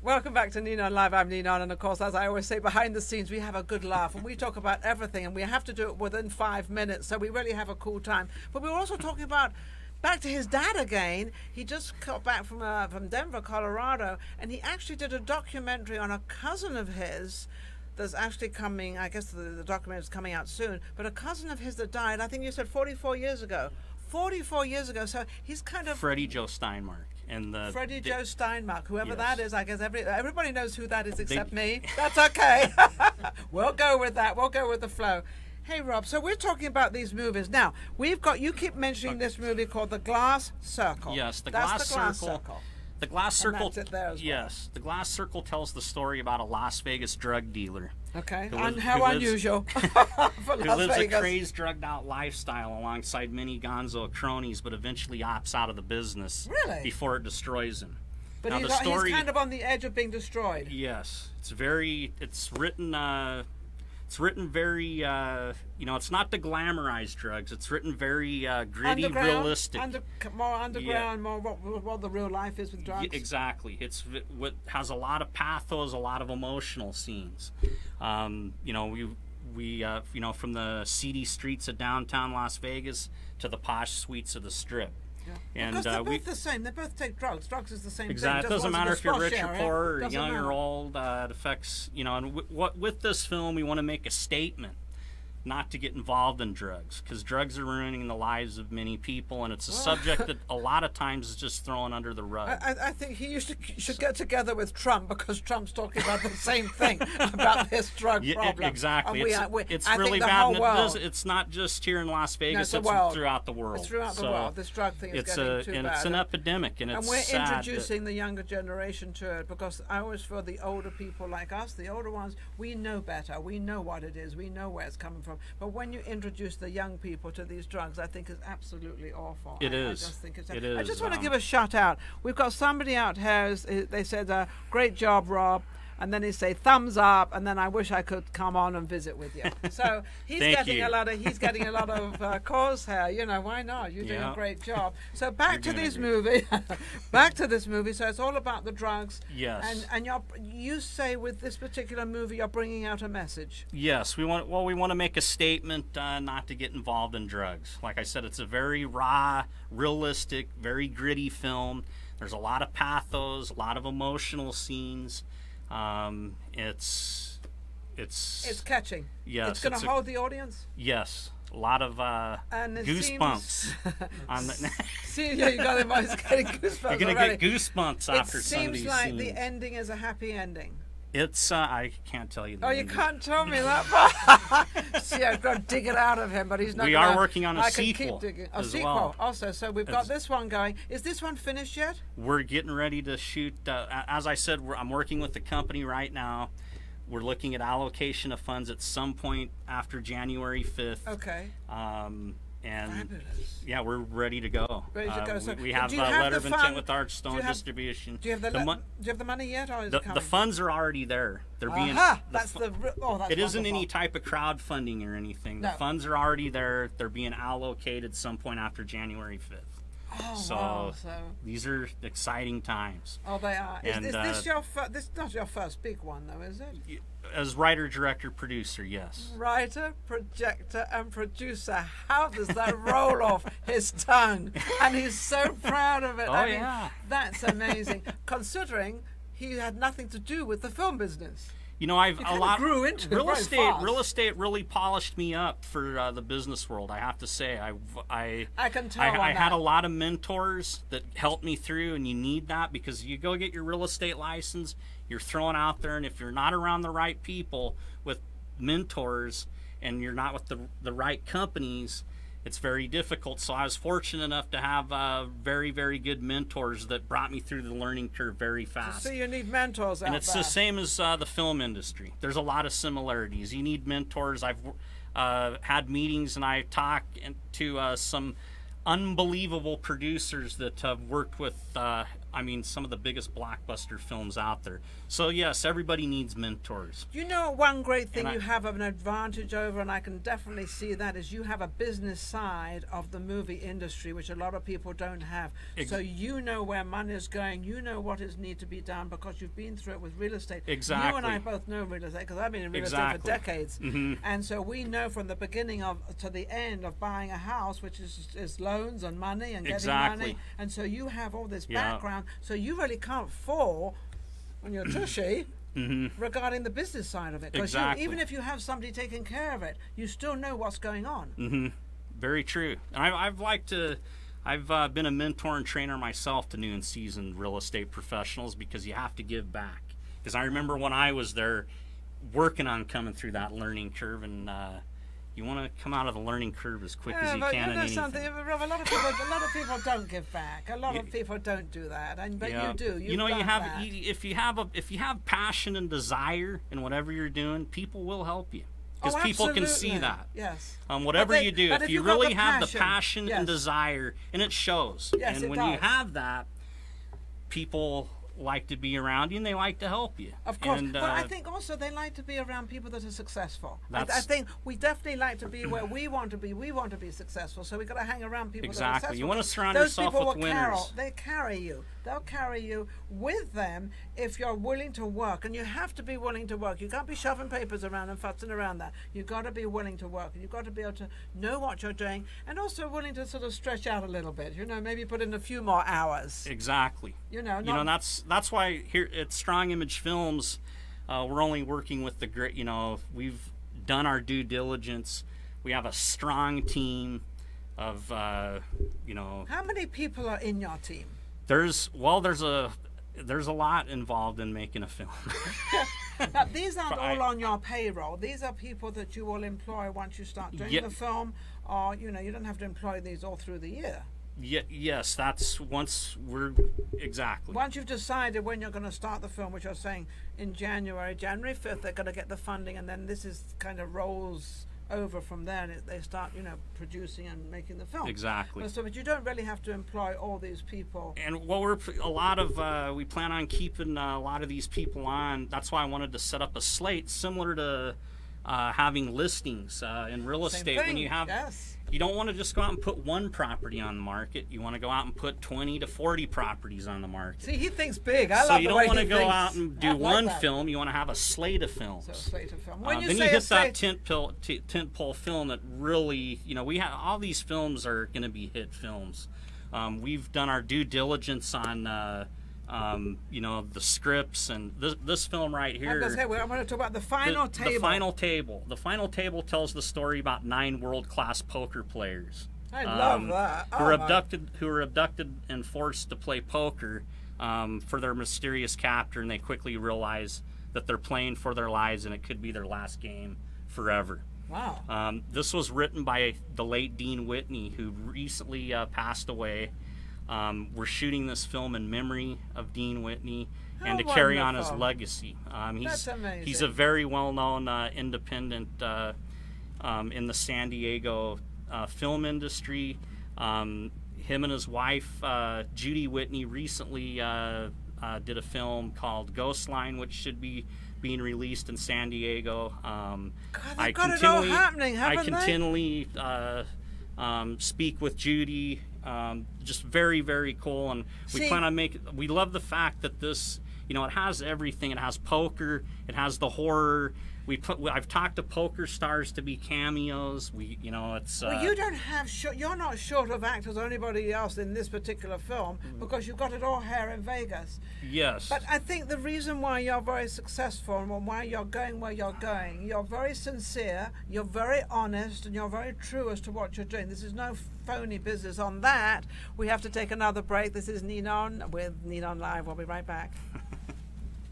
Welcome back to Ninon Live. I'm Ninon, and of course, as I always say, behind the scenes, we have a good laugh, and we talk about everything, and we have to do it within 5 minutes, so we really have a cool time. But we were also talking about back to his dad again. He just got back from Denver, Colorado, and he actually did a documentary on a cousin of his that's actually coming. I guess the documentary is coming out soon, but a cousin of his that died, I think you said 44 years ago. 44 years ago, so he's kind of... Freddie Joe Steinmark. And Freddie Joe Steinmark, whoever yes. that is, I guess everybody knows who that is except me. That's okay. We'll go with that. We'll go with the flow. Hey, Rob, so we're talking about these movies. Now, you keep mentioning this movie called The Glass Circle. Yes, That's the Glass Circle. The Glass Circle. And that's it there as well. Yes, The Glass Circle tells the story about a Las Vegas drug dealer. Okay, and how unusual for Who Las lives Vegas. a crazed, drugged-out lifestyle alongside many gonzo cronies, but eventually opts out of the business before it destroys him. But now, he's kind of on the edge of being destroyed. Yes, it's written very, it's not to glamorize drugs. It's written very gritty, realistic. More underground, more what the real life is with drugs. Yeah, exactly. What has a lot of pathos, a lot of emotional scenes. From the seedy streets of downtown Las Vegas to the posh suites of the Strip. Yeah. Because they're both the same. They both take drugs. Drugs is the same thing. Exactly. It doesn't matter if you're rich or poor, or young or old. It affects, and with this film, we want to make a statement not to get involved in drugs, because drugs are ruining the lives of many people, and it's a subject that a lot of times is just thrown under the rug. I think he should get together with Trump, because Trump's talking about the same thing about this drug problem. Exactly. It's really bad. And it's not just here in Las Vegas. It's throughout the world. It's throughout the world. This drug thing is getting too bad. It's an epidemic, and we're introducing the younger generation to it, because I always feel the older people like us, the older ones, we know better. We know what it is. We know where it's coming from. But when you introduce the young people to these drugs, I think it's absolutely awful. It is. I just think it's. It is. I just want to give a shout out. We've got somebody out here. They said, "Great job, Rob." And then he say thumbs up, and then I wish I could come on and visit with you. So he's getting a lot of calls here. Why not? You're doing a great job. So back to this movie. Back to this movie. So it's all about the drugs. Yes. And you say with this particular movie you're bringing out a message. Yes, we want to make a statement not to get involved in drugs. Like I said, it's a very raw, realistic, very gritty film. There's a lot of pathos, a lot of emotional scenes. It's catching. Yes, it's going to hold the audience. Yes, a lot of goosebumps. See, you got him. He's getting goosebumps. You're going to get goosebumps after some of these scenes. It seems like scenes. the ending is a happy ending. It's I can't tell you. You can't tell me that part. See, I've got to dig it out of him, but he's not. We are working on a sequel. A sequel also. So we've got this one going. Is this one finished yet? We're getting ready to shoot. As I said, I'm working with the company right now. We're looking at allocation of funds at some point after January 5th. Okay. And fabulous. Yeah, we're ready to go. Ready to go. So we have a letter of intent with Archstone Distribution. Do you have the money yet, or is it coming? The funds are already there. They're being. That's it isn't any type of crowdfunding or anything. The funds are already there. They're being allocated some point after January 5th. Oh, so, wow. These are exciting times. Oh, they are. Is this not your first big one, though, is it? As writer, director, producer, yes. Writer, projector, and producer. How does that roll off his tongue? And he's so proud of it. I mean, that's amazing. Considering he had nothing to do with the film business. Grew into real estate really polished me up for the business world. I have to say, I can tell. I had a lot of mentors that helped me through, and you need that, because you go get your real estate license, you're thrown out there, and if you're not around the right people with mentors, and you're not with the right companies, it's very difficult. So I was fortunate enough to have very, very good mentors that brought me through the learning curve very fast. So you need mentors out there. And it's the same as the film industry. There's a lot of similarities. You need mentors. I've had meetings, and I talk to some unbelievable producers that have worked with I mean, some of the biggest blockbuster films out there. So yes, everybody needs mentors. You know, one great thing you have an advantage over, and I can definitely see that, is you have a business side of the movie industry, which a lot of people don't have. So you know where money is going. You know what is need to be done because you've been through it with real estate. Exactly. You and I both know real estate because I've been in real estate for decades. And so we know from the beginning to the end of buying a house, which is loans and money and getting money. And so you have all this background. So you really can't fall on your tushy regarding the business side of it. Because even if you have somebody taking care of it, you still know what's going on. Very true. And I've been a mentor and trainer myself to new and seasoned real estate professionals because you have to give back. Because I remember when I was there working on coming through that learning curve, and you want to come out of the learning curve as quick as you can in anything. Rob, a lot of people don't give back. A lot of people don't do that, but you do. You know, if you have passion and desire in whatever you're doing, people will help you because people can see that. Yes. Whatever you do, if you really have the passion and desire, and it shows. Yes, and when you have that, people like to be around you and they like to help you. Of course. But I think also they like to be around people that are successful. I think we definitely like to be where we want to be. We want to be successful, so we've got to hang around people that are successful. You want to surround yourself with winners. They carry you. They'll carry you with them if you're willing to work, and you have to be willing to work. You can't be shoving papers around and futzing around that. You've got to be willing to work, and you've got to be able to know what you're doing, and also willing to sort of stretch out a little bit. You know, maybe put in a few more hours. Exactly. You know, that's why here at Strong Image Films, we're only working with the great. You know, we've done our due diligence. We have a strong team of you know. How many people are in your team? There's a lot involved in making a film. Now, these aren't all on your payroll. These are people that you will employ once you start doing the film, or you know, you don't have to employ these all through the year. Yes, that's once you've decided when you're going to start the film, which you're saying in January 5th, they're going to get the funding, and then this is kind of rolls over from there, and they start, you know, producing and making the film. Exactly. But you don't really have to employ all these people. And we plan on keeping a lot of these people on. That's why I wanted to set up a slate similar to having listings in real estate. When you have, you don't want to just go out and put one property on the market. You want to go out and put 20 to 40 properties on the market. See, he thinks big. So you don't want to go out and do one film. You want to have a slate of films. So a slate of film. Then you hit that tentpole film that really, you know, all these films are going to be hit films. We've done our due diligence on you know, the scripts, and this film right here. I want to talk about the final table. The final table. The final table tells the story about 9 world-class poker players. I love that. Who were abducted and forced to play poker for their mysterious captor, and they quickly realize that they're playing for their lives, and it could be their last game forever. Wow. This was written by the late Dean Whitney, who recently passed away. We're shooting this film in memory of Dean Whitney and to carry on his legacy. That's amazing. He's a very well-known independent in the San Diego film industry. Him and his wife, Judy Whitney, recently did a film called Ghost Line, which should be being released in San Diego. God, they've got it all happening, haven't I continually speak with Judy. Just very, very cool, and we plan on we love the fact that this, you know, it has everything. It has poker, it has the horror. I've talked to poker stars to be cameos. It's. Well, you don't have. You're not short of actors or anybody else in this particular film because you've got it all here in Vegas. Yes. But I think the reason why you're very successful and why you're going where you're going, you're very sincere, you're very honest, and you're very true as to what you're doing. This is no phony business. On that, we have to take another break. This is Ninon with Ninon Live. We'll be right back.